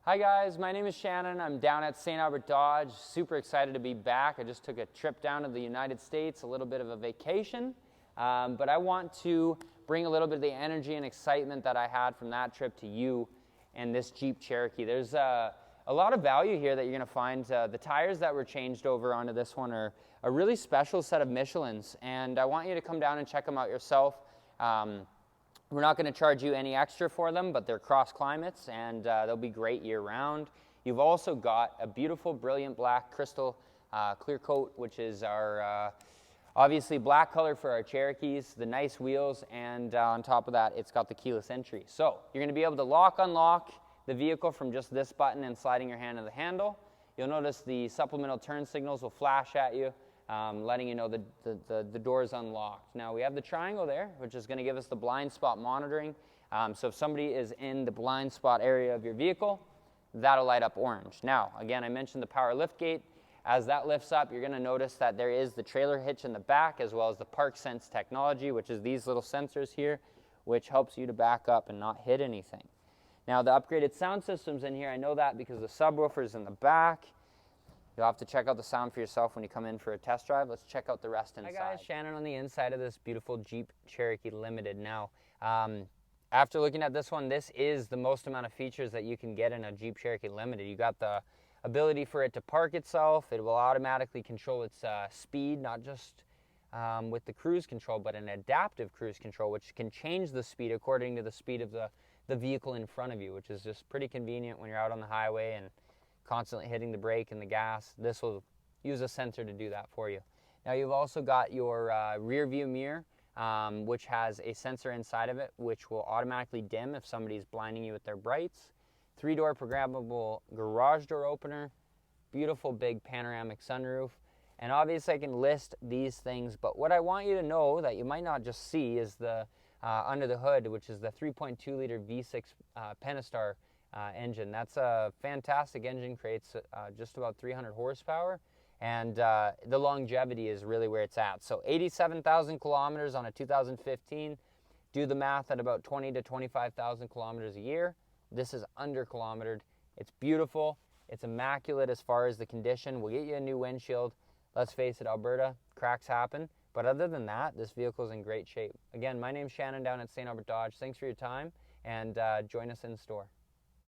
Hi guys, my name is Shannon. I'm down at St.Albert Dodge. Super excited to be back. I just took a trip down to the United States, a little bit of a vacation. But I want to bring a little bit of the energy and excitement that I had from that trip to you and this Jeep Cherokee. There's a lot of value here that you're going to find. The tires that were changed over onto this one are a really special set of Michelins, and I want you to come down and check them out yourself. We're not going to charge you any extra for them, but they're cross climates and they'll be great year round. You've also got a beautiful, brilliant black crystal clear coat, which is our obviously black color for our Cherokees, the nice wheels, and on top of that, it's got the keyless entry. So you're going to be able to lock, unlock the vehicle from just this button and sliding your hand to the handle. You'll notice the supplemental turn signals will flash at you, letting you know the door is unlocked. Now we have the triangle there, which is going to give us the blind spot monitoring. So if somebody is in the blind spot area of your vehicle, that'll light up orange. Now, again, I mentioned the power lift gate. As that lifts up, you're going to notice that there is the trailer hitch in the back, as well as the Park Sense technology, which is these little sensors here, which helps you to back up and not hit anything. Now, the upgraded sound system's in here. I know that because the subwoofer's in the back. You'll have to check out the sound for yourself when you come in for a test drive. Let's check out the rest inside. Hi guys, Shannon on the inside of this beautiful Jeep Cherokee Limited. Now, after looking at this one, this is the most amount of features that you can get in a Jeep Cherokee Limited. You got the ability for it to park itself. It will automatically control its speed, not just with the cruise control, but an adaptive cruise control, which can change the speed according to the speed of the vehicle in front of you, which is just pretty convenient when you're out on the highway and constantly hitting the brake and the gas. This will use a sensor to do that for you. Now you've also got your rear view mirror, which has a sensor inside of it, which will automatically dim if somebody's blinding you with their brights. 3-door programmable garage door opener, beautiful big panoramic sunroof, and obviously I can list these things, but what I want you to know that you might not just see is the under the hood, which is the 3.2 liter V6 Pentastar engine. That's a fantastic engine, creates just about 300 horsepower, and the longevity is really where it's at. So 87,000 kilometers on a 2015. Do the math at about 20 to 25,000 kilometers a year. This is under kilometered. It's beautiful. It's immaculate as far as the condition. We'll get you a new windshield. Let's face it, Alberta, cracks happen. But other than that, this vehicle is in great shape. Again, my name's Shannon down at St. Albert Dodge. Thanks for your time, and join us in store.